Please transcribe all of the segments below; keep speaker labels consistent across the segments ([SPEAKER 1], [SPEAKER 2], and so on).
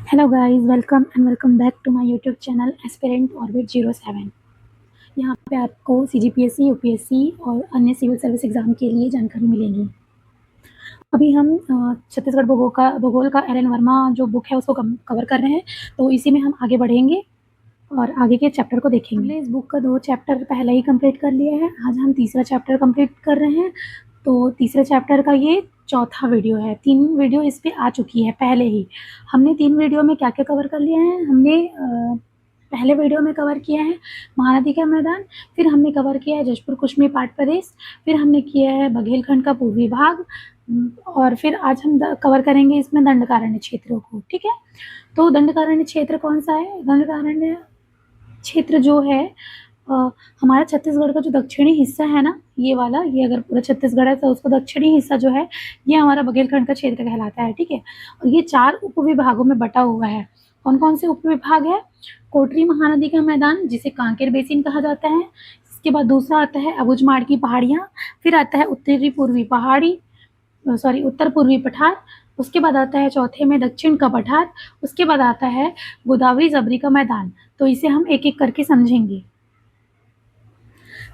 [SPEAKER 1] Hello guys, welcome back to my YouTube channel aspirant orbit 07। यहाँ पे आपको CGPSC, UPSC और अन्य सिविल सर्विस एग्जाम के लिए जानकारी मिलेगी। अभी हम छत्तीसगढ़ भूगोल का एल एन वर्मा जो बुक है उसको कवर कर रहे हैं, तो इसी में हम आगे बढ़ेंगे और आगे के चैप्टर को देखेंगे। हमने इस बुक का 2 चैप्टर पहले ही कंप्लीट कर लिया है। आज हम तीसरा चैप्टर कंप्लीट कर रहे हैं। तो तीसरे चैप्टर का ये चौथा वीडियो है। 3 वीडियो इस पे आ चुकी है पहले ही। हमने 3 वीडियो में क्या-क्या कवर कर लिया है, हमने पहले वीडियो में कवर किया है महानदी का मैदान, फिर हमने कवर किया है जशपुर कुश्मी पाट प्रदेश, फिर हमने किया है बघेलखंड का पूर्वी भाग और फिर आज हम कवर करेंगे इसमें दंडकारण्य क्षेत्रों को। ठीक है, तो दंडकारण्य क्षेत्र कौन सा है? दंडकारण्य क्षेत्र जो है हमारा छत्तीसगढ़ का जो दक्षिणी हिस्सा है ना, ये वाला, ये अगर पूरा छत्तीसगढ़ है तो उसका दक्षिणी हिस्सा जो है ये हमारा बघेलखंड का क्षेत्र कहलाता है। ठीक है, और ये 4 उपविभागों में बटा हुआ है। कौन कौन से उपविभाग है? कोटरी महानदी का मैदान जिसे कांकेर बेसिन कहा जाता है। इसके बाद दूसरा आता है अबुझमाड़ की पहाड़ियाँ, फिर आता है उत्तर पूर्वी पठार, उसके बाद आता है चौथे में दक्षिण का पठार, उसके बाद आता है गोदावरी जबरी का मैदान। तो इसे हम एक एक करके समझेंगे।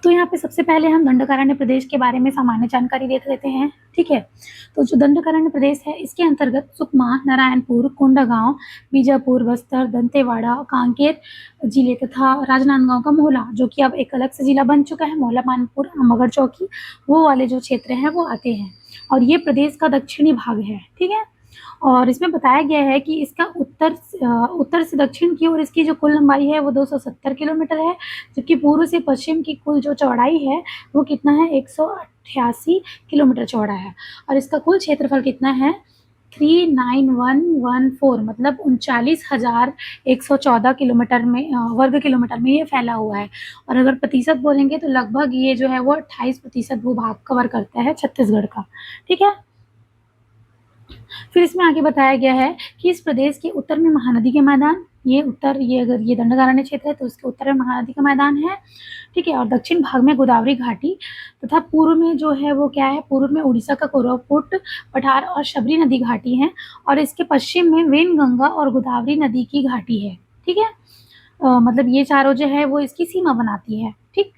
[SPEAKER 1] तो यहाँ पे सबसे पहले हम दंडकारण्य प्रदेश के बारे में सामान्य जानकारी देख लेते हैं। ठीक है, तो जो दंडकारण्य प्रदेश है इसके अंतर्गत सुकमा, नारायणपुर, कोंडागांव, बीजापुर, बस्तर, दंतेवाड़ा, कांकेर जिले तथा राजनांदगांव का मोहला, जो कि अब एक अलग से जिला बन चुका है, मोहला मानपुर, अम्बागढ़ चौकी, वो वाले जो क्षेत्र हैं वो आते हैं और ये प्रदेश का दक्षिणी भाग है। ठीक है, और इसमें बताया गया है कि इसका उत्तर से दक्षिण की ओर इसकी जो कुल लंबाई है वो 270 किलोमीटर है, जबकि पूर्व से पश्चिम की कुल जो चौड़ाई है वो कितना है? 188 किलोमीटर चौड़ा है और इसका कुल क्षेत्रफल कितना है? 39114, मतलब 39,114 किलोमीटर में वर्ग किलोमीटर में ये फैला हुआ है। और अगर प्रतिशत बोलेंगे तो लगभग ये जो है वो 28% भूभाग कवर करता है छत्तीसगढ़ का। ठीक है, फिर इसमें आगे बताया गया है कि इस प्रदेश के उत्तर में महानदी के मैदान, अगर ये दंडकारण्य क्षेत्र है तो उसके उत्तर में महानदी का मैदान है। ठीक है, और दक्षिण भाग में गोदावरी घाटी तथा पूर्व में जो है वो क्या है? पूर्व में उड़ीसा का कोरापुट पठार और शबरी नदी घाटी है और इसके पश्चिम में वेनगंगा और गोदावरी नदी की घाटी है। ठीक है, मतलब ये चारों जो है वो इसकी सीमा बनाती है। ठीक,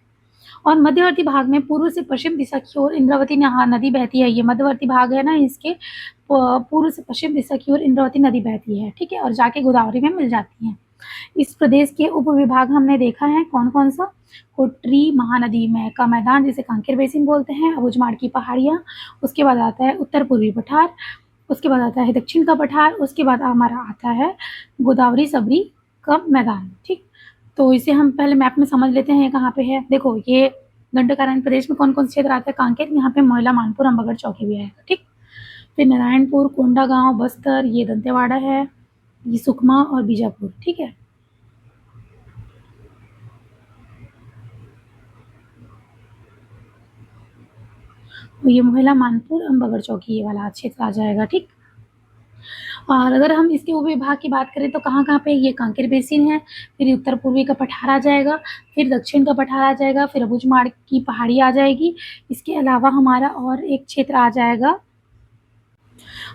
[SPEAKER 1] और मध्यवर्ती भाग में पूर्व से पश्चिम दिशा की ओर इंद्रावती नदी बहती है। ये मध्यवर्ती भाग है ना, इसके पूर्व से पश्चिम दिशा की ओर इंद्रावती नदी बहती है। ठीक है, और जाके गोदावरी में मिल जाती है। इस प्रदेश के उपविभाग हमने देखा है कौन कौन सा? कोटरी महानदी में का मैदान जिसे कांकेर बेसिन बोलते हैं, अबुझमाड़ की पहाड़ियाँ, उसके बाद आता है उत्तर पूर्वी पठार, उसके बाद आता है दक्षिण का पठार, उसके बाद हमारा आता है गोदावरी सबरी का मैदान। ठीक, तो इसे हम पहले मैप में समझ लेते हैं ये कहाँ पे है। देखो, ये दंडकारण्य प्रदेश में कौन कौन से क्षेत्र आता है? कांकेर, यहाँ पे मोहला, मानपुर, अम्बागढ़ चौकी भी आएगा। ठीक, फिर नारायणपुर, कोंडागांव, बस्तर, ये दंतेवाड़ा है, ये सुकमा और बीजापुर। ठीक है, ये मोहला, मानपुर, अम्बागढ़ चौकी, ये वाला क्षेत्र आ जाएगा। ठीक, और अगर हम इसके उपविभाग की बात करें तो कहाँ-कहाँ पे? ये कांकेर बेसिन है, फिर उत्तर पूर्वी का पठार आ जाएगा, फिर दक्षिण का पठार आ जाएगा, फिर अबुझमाड़ की पहाड़ी आ जाएगी। इसके अलावा हमारा और एक क्षेत्र आ जाएगा,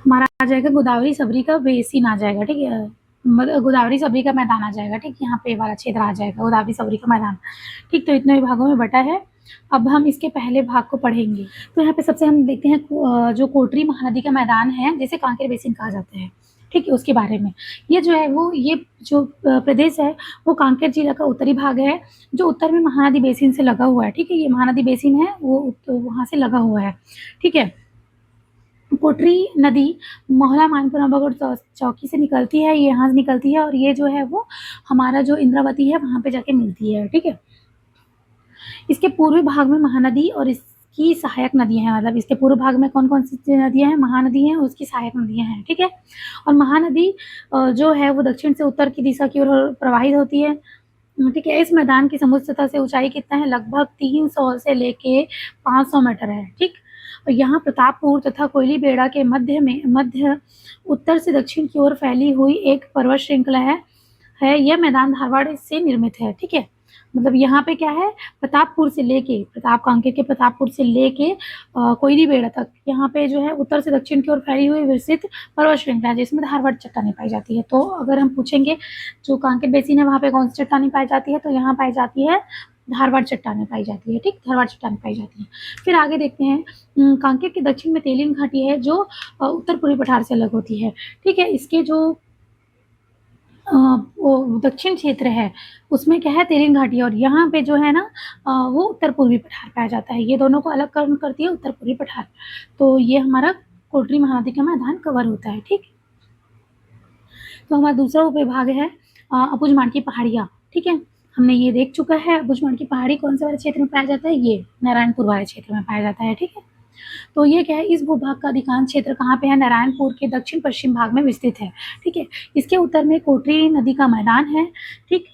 [SPEAKER 1] गोदावरी सबरी का बेसिन आ जाएगा। ठीक है, गोदावरी सबरी का मैदान आ जाएगा। ठीक, यहाँ पे वाला क्षेत्र आ जाएगा गोदावरी सबरी का मैदान। ठीक, तो इतने विभागों में बटा है। अब हम इसके पहले भाग को पढ़ेंगे। तो यहाँ पे सबसे हम देखते हैं जो कोटरी महानदी का मैदान है जिसे कांकेर बेसिन कहा जाता है। ठीक है, उसके बारे में ये जो है वो ये जो प्रदेश है वो कांकेर जिला का उत्तरी भाग है जो उत्तर में महानदी बेसिन से लगा हुआ है। ठीक है, ये महानदी बेसिन है वो वहाँ से लगा हुआ है। ठीक है, कोटरी नदी मोहला, मानपुर, अम्बागढ़ चौकी से निकलती है, ये यहाँ से निकलती है और ये जो है वो हमारा जो इंद्रावती है वहाँ पे जाके मिलती है। ठीक है, इसके पूर्वी भाग में महानदी और इसकी सहायक नदियाँ हैं। मतलब इसके पूर्व भाग में कौन कौन सी नदियाँ हैं? महानदी हैं, उसकी सहायक नदियाँ हैं। ठीक है, और महानदी जो है वो दक्षिण से उत्तर की दिशा की ओर प्रवाहित होती है। ठीक है, इस मैदान की समुद्र सतह से ऊंचाई कितना है? लगभग 300 से लेके 500 मीटर है। ठीक, और यहाँ प्रतापपुर तथा कोयलीबेड़ा के मध्य उत्तर से दक्षिण की ओर फैली हुई एक पर्वत श्रृंखला है। यह मैदान धारवाड़ से निर्मित है। ठीक है, मतलब यहाँ पे क्या है, प्रतापपुर से लेके, प्रताप कांकेर के प्रतापपुर से लेके कोयरी बेड़ा तक यहाँ पे जो है उत्तर से दक्षिण की ओर फैली हुई विस्तृत पर्वत श्रृंखला है, जिसमें धारवाड़ चट्टानें पाई जाती है। तो अगर हम पूछेंगे जो कांकेर बेसिन है वहाँ पे कौन सी चट्टानें पाई जाती है, तो यहाँ पाई जाती है धारवाड़ चट्टानें पाई जाती है। ठीक, धारवाड़ चट्टानें पाई जाती है। फिर आगे देखते हैं, कांकेर के दक्षिण में तेलिन घाटी है जो उत्तर पूर्वी पठार से अलग होती है। ठीक है, इसके जो वो दक्षिण क्षेत्र है उसमें क्या है, तेलिन घाटी, और यहाँ पे जो है ना वो उत्तर पूर्वी पठार पाया जाता है। ये दोनों को अलग करती है उत्तर पूर्वी पठार। तो ये हमारा कोटरी महानदी का मैदान कवर होता है। ठीक, तो हमारा दूसरा उपविभाग है अबुझमाड़ की पहाड़ियाँ। ठीक है, हमने ये देख चुका है। अबुझमाड़ की पहाड़ी कौन से वाले क्षेत्र में पाया जाता है, ये नारायणपुर वाले क्षेत्र में पाया जाता है। ठीक है, तो ये क्या है, इस भूभाग का अधिकांश क्षेत्र कहाँ पे है, नारायणपुर के दक्षिण पश्चिम भाग में विस्तृत है। ठीक है, इसके उत्तर में कोटरी नदी का मैदान है। ठीक,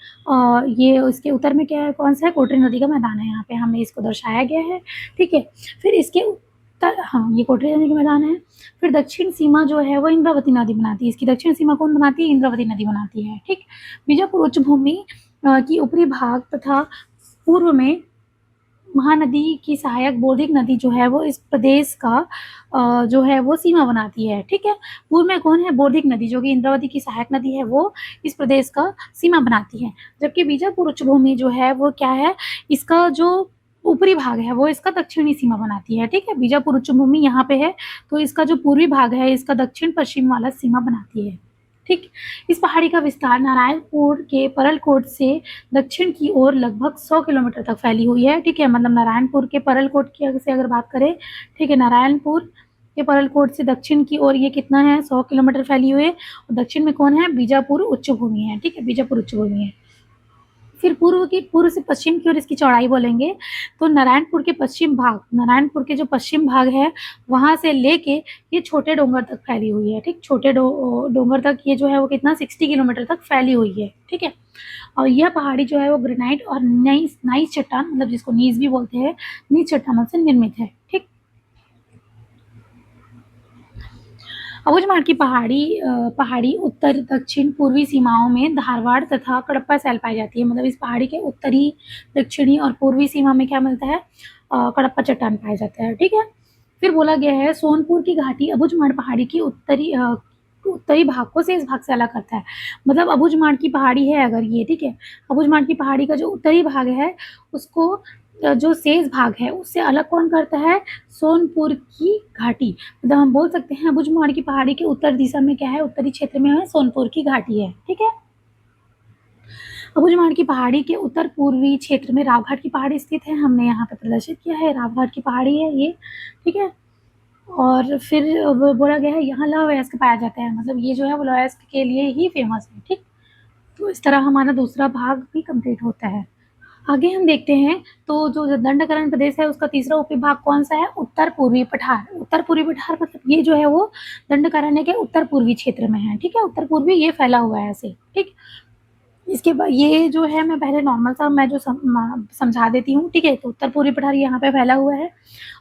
[SPEAKER 1] ये इसके उत्तर में क्या है, कौन सा है, कोटरी नदी का मैदान है। यहाँ पे हमने इसको दर्शाया गया है। ठीक है, फिर इसके उत्तर, हाँ ये कोटरी नदी का मैदान है। फिर दक्षिण सीमा जो है वो इंद्रावती नदी बनाती है। इसकी दक्षिण सीमा कौन बनाती है, इंद्रावती नदी बनाती है। ठीक, बीजापुर उच्च भूमि की ऊपरी भाग तथा पूर्व में महानदी की सहायक बोधिक नदी जो है वो इस प्रदेश का जो है वो सीमा बनाती है। ठीक है, पूर्व में कौन है, बोधिक नदी, जो कि इंद्रावती की सहायक नदी है, वो इस प्रदेश का सीमा बनाती है। जबकि बीजापुर उच्च भूमि जो है वो क्या है, इसका जो ऊपरी भाग है वो इसका दक्षिणी सीमा बनाती है। ठीक है, बीजापुर उच्च भूमि यहाँ पे है, तो इसका जो पूर्वी भाग है इसका दक्षिण पश्चिम वाला सीमा बनाती है। ठीक, इस पहाड़ी का विस्तार नारायणपुर के परलकोट से दक्षिण की ओर लगभग 100 किलोमीटर तक फैली हुई है। ठीक है, मतलब नारायणपुर के परलकोट की से अगर बात करें, ठीक है, नारायणपुर के परलकोट से दक्षिण की ओर ये कितना है, 100 किलोमीटर फैली हुई है। और दक्षिण में कौन है, बीजापुर उच्च भूमि है। ठीक है, बीजापुर उच्च भूमि है। फिर पूर्व से पश्चिम की ओर इसकी चौड़ाई बोलेंगे तो नारायणपुर के पश्चिम भाग, नारायणपुर के जो पश्चिम भाग है वहां से लेके ये छोटे डोंगर तक फैली हुई है। ठीक, छोटे डोंगर तक ये जो है वो कितना, 60 किलोमीटर तक फैली हुई है। ठीक है, और यह पहाड़ी जो है वो ग्रेनाइट और नाइस चट्टान, मतलब जिसको नीज भी बोलते हैं, नीच चट्टानों से निर्मित है। ठीक, अबुझमाड़ की पहाड़ी उत्तर दक्षिण पूर्वी सीमाओं में धारवाड़ तथा कडप्पा सैल पाई जाती है। मतलब इस पहाड़ी के उत्तरी, दक्षिणी और पूर्वी सीमा में क्या मिलता है, कडप्पा चट्टान पाया जाता है। ठीक है, फिर बोला गया है सोनपुर की घाटी अबुझमाड़ पहाड़ी की उत्तरी भाग को शेष भाग से अलग करता है। मतलब अबुझमाड़ की पहाड़ी है अगर ये, ठीक है, अबुझमाड़ की पहाड़ी का जो उत्तरी भाग है उसको जो शेष भाग है उससे अलग कौन करता है, सोनपुर की घाटी। मतलब हम बोल सकते हैं अबुझमाड़ की पहाड़ी के उत्तर दिशा में क्या है, उत्तरी क्षेत्र में है सोनपुर की घाटी है। ठीक है, अबुझमाड़ की पहाड़ी के उत्तर पूर्वी क्षेत्र में रावघाट की पहाड़ी स्थित है। हमने यहाँ पे प्रदर्शित किया है, रावघाट की पहाड़ी है ये। ठीक है, और फिर बोला गया है यहाँ लौह अयस्क पाया जाता है। मतलब ये जो है वो लौह अयस्क के लिए ही फेमस है। ठीक, तो इस तरह हमारा दूसरा भाग भी कंप्लीट होता है। आगे हम देखते हैं तो जो दंडकारण्य प्रदेश है उसका तीसरा उपविभाग कौन सा है, उत्तर पूर्वी पठार। उत्तर पूर्वी पठार मतलब ये जो है वो दंडकारण्य के उत्तर पूर्वी क्षेत्र में है। ठीक है, उत्तर पूर्वी ये फैला हुआ है ऐसे। ठीक, इसके बाद ये जो है मैं पहले नॉर्मल सा मैं जो समझा देती हूँ। ठीक है, तो उत्तर पूर्वी पठार यहाँ पे फैला हुआ है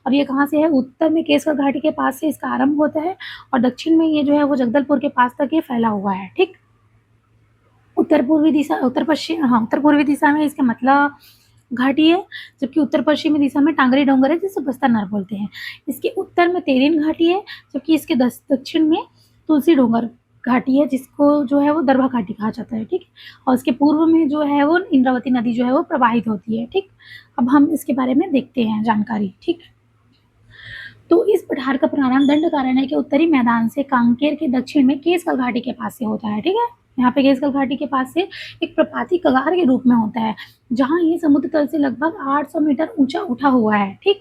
[SPEAKER 1] और ये कहाँ से है, उत्तर में केसगढ़ घाटी के पास से इसका आरंभ होता है और दक्षिण में ये जो है वो जगदलपुर के पास तक ये फैला हुआ है। ठीक, उत्तर पूर्वी दिशा में इसका मतलब घाटी है, जबकि उत्तर पश्चिमी दिशा में टांगरी डोंगर है जिसे बस्तर नर बोलते हैं। इसके उत्तर में तेलिन घाटी है, जबकि इसके दक्षिण में तुलसी डोंगर घाटी है जिसको जो है वो दरभा घाटी कहा जाता है। ठीक, और इसके पूर्व में जो है वो इंद्रावती नदी जो है वो प्रवाहित होती है। ठीक, अब हम इसके बारे में देखते हैं जानकारी। ठीक, तो इस पठार का प्रारंभ दंडकारण्य के उत्तरी मैदान से कांकेर के दक्षिण में केसगढ़ घाटी के पास से होता है। ठीक है, यहाँ पे केसगढ़ घाटी के पास से एक प्रपाती कगार के रूप में होता है जहाँ ये समुद्र तल से लगभग 800 मीटर ऊंचा उठा हुआ है। ठीक,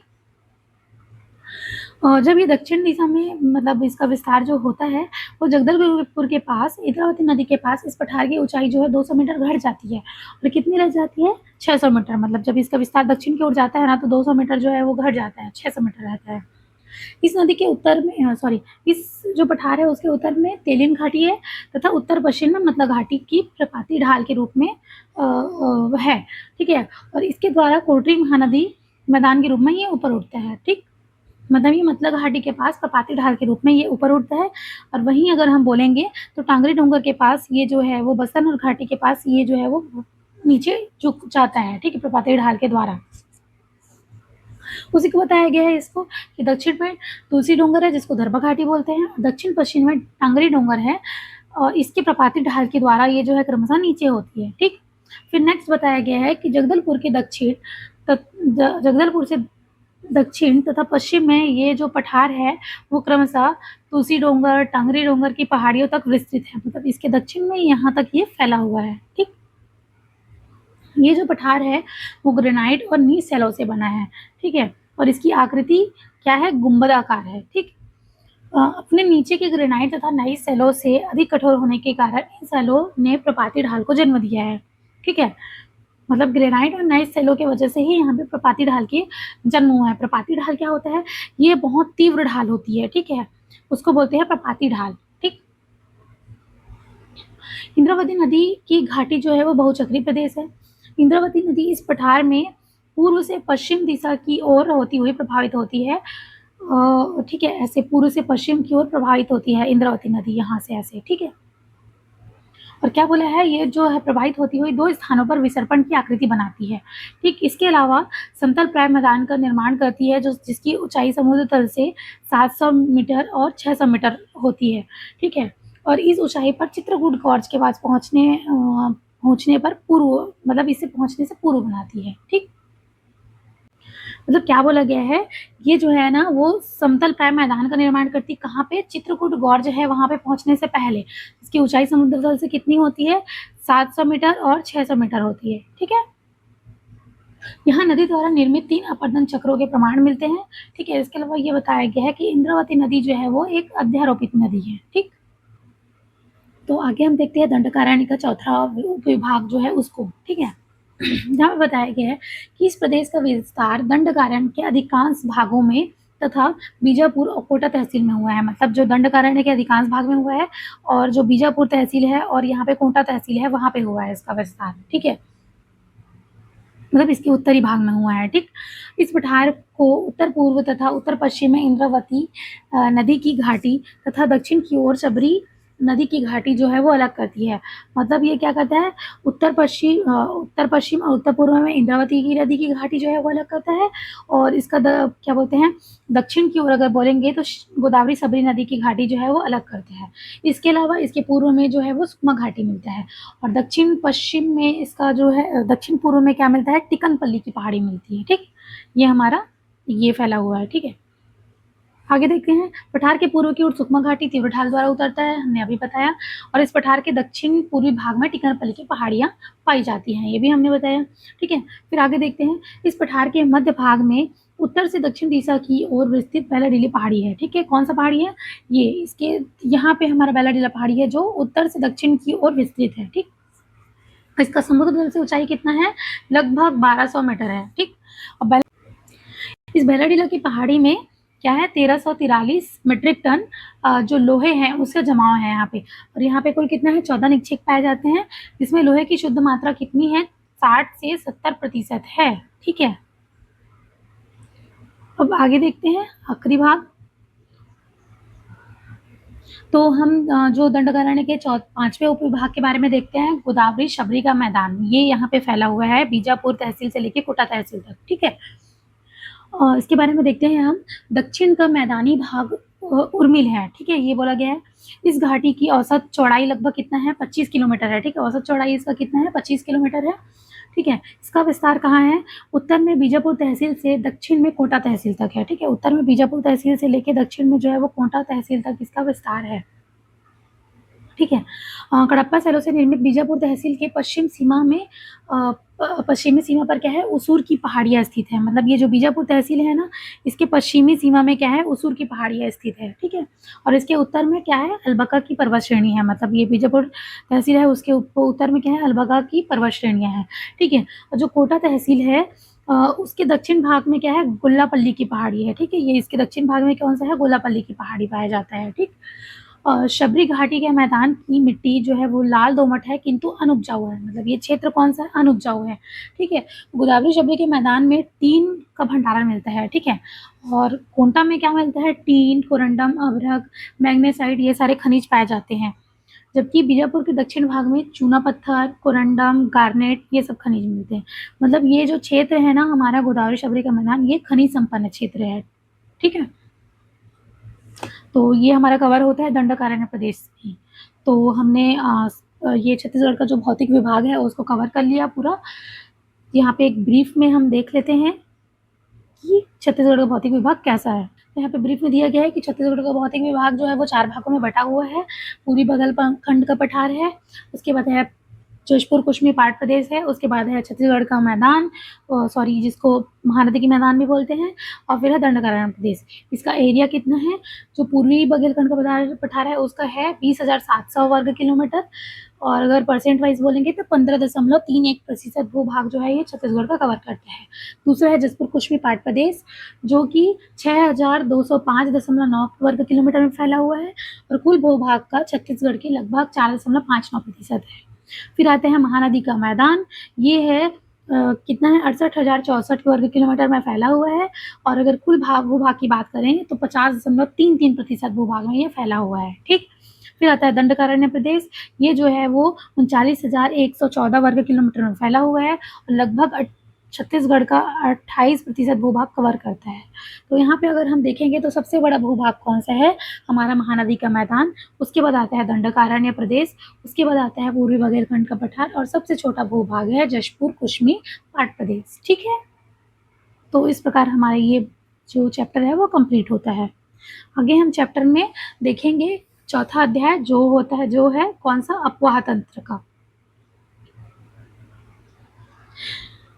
[SPEAKER 1] और जब ये दक्षिण दिशा में मतलब इसका विस्तार जो होता है वो जगदलपुर के पास इंद्रावती नदी के पास इस पठार की ऊंचाई जो है 200 मीटर घट जाती है और कितनी रह जाती है, 600 मीटर। मतलब जब इसका विस्तार दक्षिण की ओर जाता है ना तो 200 मीटर जो है वो घट जाता है, 600 मीटर रहता है। इस नदी के उत्तर में इस जो पठार है उसके उत्तर में तेलिन घाटी है तथा उत्तर पश्चिम में मतलब घाटी की प्रपाती ढाल के रूप में है। ठीक है, और इसके द्वारा कोटरी महानदी मैदान के रूप में ये ऊपर उठता है। ठीक, मतलब ये मतलब घाटी के पास प्रपाती ढाल के रूप में ये ऊपर उठता है। और वहीं अगर हम बोलेंगे तो टांगरी डोंगर के पास ये जो है वो बस्तर और घाटी के पास ये जो है वो नीचे झुक जाता है, ठीक है, प्रपातीय ढाल के द्वारा। उसी को बताया गया है इसको कि दक्षिण में तुलसी डोंगर है जिसको दरबा घाटी बोलते हैं, दक्षिण पश्चिम में टांगरी डोंगर है और इसके प्रपातीय ढाल के द्वारा ये जो है क्रमशः नीचे होती है, ठीक। फिर नेक्स्ट बताया गया है कि जगदलपुर से दक्षिण तथा पश्चिम में ये जो पठार है वो क्रमशः तुलसी डोंगर, टांगरी डोंगर की पहाड़ियों तक विस्तृत है, मतलब इसके दक्षिण में यहाँ तक ये फैला हुआ है, ठीक। ये जो पठार है वो ग्रेनाइट और नीस सैलों से बना है, ठीक है, और इसकी आकृति क्या है, गुंबद आकार है, ठीक। अपने नीचे के ग्रेनाइट तथा नाइस सैलों से अधिक कठोर होने के कारण इन सैलों ने प्रपातीय ढाल को जन्म दिया है, ठीक है। मतलब ग्रेनाइट और नाइस सैलों की वजह से ही यहाँ पे प्रपातीय ढाल की जन्म हुआ है। प्रपातीय ढाल क्या होता है, ये बहुत तीव्र ढाल होती है, ठीक है, उसको बोलते हैं प्रपातीय ढाल, ठीक। इंद्रावती नदी की घाटी जो है वो बहुचक्रीय प्रदेश है। इंद्रावती नदी इस पठार में पूर्व से पश्चिम दिशा की ओर होती हुई प्रभावित होती है, ठीक है, ऐसे पूर्व से पश्चिम की ओर प्रभावित होती है इंद्रावती नदी यहाँ से ऐसे, ठीक है। और क्या बोला है, ये जो है प्रवाहित होती हुई दो स्थानों पर विसर्पण की आकृति बनाती है, ठीक। इसके अलावा समतल प्राय मैदान का निर्माण करती है जो जिसकी ऊंचाई समुद्र तल से 700 मीटर और 600 मीटर होती है, ठीक है। और इस ऊंचाई पर चित्रकूट गॉर्ज के पास पहुंचने पर पूर्व, मतलब इसे पहुंचने से पूर्व बनाती है, ठीक। मतलब क्या बोला गया है, ये जो है ना वो समतल प्राय मैदान का निर्माण करती कहाँ पे, चित्रकूट गॉर्ज है वहां पे पहुंचने से पहले। इसकी ऊंचाई समुद्र तल से कितनी होती है, 700 मीटर और 600 मीटर होती है, ठीक है। यहाँ नदी द्वारा निर्मित 3 अपरदन चक्रों के प्रमाण मिलते हैं, ठीक है। इसके अलावा ये बताया गया है कि इंद्रावती नदी जो है वो एक अध्यारोपित नदी है, ठीक। तो आगे हम देखते हैं दंडकारण्य का चौथा उपविभाग जो है उसको, ठीक है। जहाँ पे बताया गया है कि इस प्रदेश का विस्तार दंडकारण्य के अधिकांश भागों में तथा बीजापुर और कोटा तहसील में हुआ है, मतलब जो दंडकारण्य के अधिकांश भाग में हुआ है और जो बीजापुर तहसील है और यहाँ पे कोटा तहसील है वहां पे हुआ है इसका विस्तार, ठीक है, मतलब इसके उत्तरी भाग में हुआ है, ठीक। इस पठार को उत्तर पूर्व तथा उत्तर पश्चिम में इंद्रावती नदी की घाटी तथा दक्षिण की ओर शबरी नदी की घाटी जो है वो अलग करती है। मतलब ये क्या करता है, उत्तर पश्चिम और उत्तर पूर्व में इंद्रावती की नदी की घाटी जो है वो अलग करता है और इसका क्या बोलते हैं, दक्षिण की ओर अगर बोलेंगे तो गोदावरी शबरी नदी की घाटी जो है वो अलग करता है। इसके अलावा इसके पूर्व में जो है वो सुकमा घाटी मिलता है और दक्षिण पश्चिम में इसका जो है दक्षिण पूर्व में क्या मिलता है, टिकनपल्ली की पहाड़ी मिलती है, ठीक। ये हमारा ये फैला हुआ है, ठीक है। आगे देखते हैं, पठार के पूर्व की ओर सुकमा घाटी तीव्र ढाल द्वारा उतरता है, हमने अभी बताया, और इस पठार के दक्षिण पूर्वी भाग में टिकनपल्ली की पहाड़ियां पाई जाती हैं, ये भी हमने बताया, ठीक है। फिर आगे देखते हैं, इस पठार के मध्य भाग में उत्तर से दक्षिण दिशा की ओर विस्तृत बेलाडीला पहाड़ी है, ठीक है। कौन सा पहाड़ी है, ये इसके यहाँ पे हमारा बेलाडीला पहाड़ी है जो उत्तर से दक्षिण की ओर विस्तृत है, ठीक। इसका समुद्र तल से ऊंचाई कितना है, लगभग 1200 मीटर है, ठीक। और इस बेलाडीला की पहाड़ी में क्या है, 1343 मीट्रिक टन जो लोहे हैं उसका जमाव है यहाँ पे, और यहाँ पे कुल कितना है, 14 निक्षेप पाए जाते हैं, जिसमें लोहे की शुद्ध मात्रा कितनी है, 60 से 70% है, ठीक है। अब आगे देखते हैं आखिरी भाग, तो हम जो दंडकारण्य के 5वें उपविभाग के बारे में देखते हैं, गोदावरी शबरी का मैदान, ये यहाँ पे फैला हुआ है बीजापुर तहसील से लेके कोटा तहसील तक, ठीक है। इसके बारे में देखते हैं हम, दक्षिण का मैदानी भाग उर्मिल है, ठीक है, ये बोला गया है। इस घाटी की औसत चौड़ाई लगभग कितना है, 25 किलोमीटर है, ठीक है, औसत चौड़ाई इसका कितना है, 25 किलोमीटर है, ठीक है। इसका विस्तार कहाँ है, उत्तर में बीजापुर तहसील से दक्षिण में कोटा तहसील तक है, ठीक है, उत्तर में बीजापुर तहसील से लेके दक्षिण में जो है वो कोटा तहसील तक इसका विस्तार है, ठीक है। कडप्पा सैलों से निर्मित बीजापुर तहसील के पश्चिमी सीमा पर क्या है, उसूर की पहाड़ियाँ स्थित है, मतलब ये जो बीजापुर तहसील है ना इसके पश्चिमी सीमा में क्या है, उसूर की पहाड़ियाँ स्थित है, ठीक है। और इसके उत्तर में क्या है, अलबका की पर्वत श्रेणी है, मतलब ये बीजापुर तहसील है उसके उत्तर में क्या है, अलबका की पर्वत श्रेणियाँ हैं, ठीक है। और जो कोटा तहसील है उसके दक्षिण भाग में क्या है, गुल्लापल्ली की पहाड़ी है, ठीक है, ये इसके दक्षिण भाग में कौन सा है, गुल्लापल्ली की पहाड़ी पाया जाता है, ठीक। शबरी घाटी के मैदान की मिट्टी जो है वो लाल दोमट है किंतु अनुपजाऊ है, मतलब ये क्षेत्र कौन सा है, अनुपजाऊ है, ठीक है। गोदावरी शबरी के मैदान में टीन का भंडारण मिलता है, ठीक है, और कोंटा में क्या मिलता है, टीन, कोरंडम, अभ्रक, मैग्नेसाइट, ये सारे खनिज पाए जाते हैं, जबकि बीजापुर के दक्षिण भाग में चूना पत्थर, कोरंडम, गार्नेट ये सब खनिज मिलते हैं। मतलब ये जो क्षेत्र है ना हमारा गोदावरी शबरी का मैदान, ये खनिज संपन्न क्षेत्र है, ठीक है। तो ये हमारा कवर होता है दंडकारण्य प्रदेश में। तो हमने ये छत्तीसगढ़ का जो भौतिक विभाग है उसको कवर कर लिया पूरा। यहाँ पे एक ब्रीफ में हम देख लेते हैं कि छत्तीसगढ़ का भौतिक विभाग कैसा है। तो यहाँ पे ब्रीफ में दिया गया है कि छत्तीसगढ़ का भौतिक विभाग जो है वो 4 भागों में बटा हुआ है। पूर्वी बघेलखंड का पठार है, उसके बाद है जशपुर कुश्मी पाट प्रदेश है, उसके बाद है छत्तीसगढ़ का मैदान, जिसको महानदी के मैदान भी बोलते हैं, और फिर है दंडकारण्य प्रदेश। इसका एरिया कितना है, जो पूर्वी बघेलखंड का पठार है उसका है 20,700 वर्ग किलोमीटर, और अगर परसेंट वाइज बोलेंगे तो 15.31% भूभाग जो है ये छत्तीसगढ़ का कवर करता है। दूसरा है जसपुर कुश्मी पाट प्रदेश, जो कि 6,205.9 वर्ग किलोमीटर में फैला हुआ है, और कुल भूभाग का छत्तीसगढ़ के लगभग 4.59% है। फिर आते हैं महानदी का मैदान, ये है कितना है 68,064 वर्ग किलोमीटर में फैला हुआ है, और अगर कुल भूभाग की बात करें तो 50.33% भूभाग में ये फैला हुआ है, ठीक। फिर आता है दंडकारण्य प्रदेश, ये जो है वो 39,114 वर्ग किलोमीटर में फैला हुआ है, और लगभग छत्तीसगढ़ का 28% भूभाग कवर करता है। तो यहाँ पे अगर हम देखेंगे तो सबसे बड़ा भूभाग कौन सा है, हमारा महानदी का मैदान, उसके बाद आता है दंडकारण्य प्रदेश, उसके बाद आता है पूर्वी बघेलखंड का पठार, और सबसे छोटा भूभाग है जशपुर कुश्मी पाट प्रदेश, ठीक है। तो इस प्रकार हमारा ये जो चैप्टर है वो कंप्लीट होता है। आगे हम चैप्टर में देखेंगे चौथा अध्याय जो है कौन सा, अपवाह तंत्र का।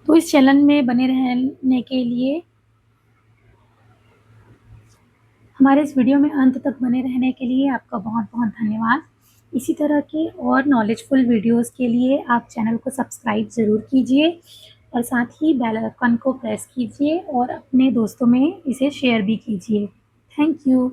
[SPEAKER 1] तो इस चैनल में बने रहने के लिए, हमारे इस वीडियो में अंत तक बने रहने के लिए आपका बहुत बहुत धन्यवाद। इसी तरह के और नॉलेजफुल वीडियोस के लिए आप चैनल को सब्सक्राइब ज़रूर कीजिए, और साथ ही बेल आइकन को प्रेस कीजिए, और अपने दोस्तों में इसे शेयर भी कीजिए। Thank you.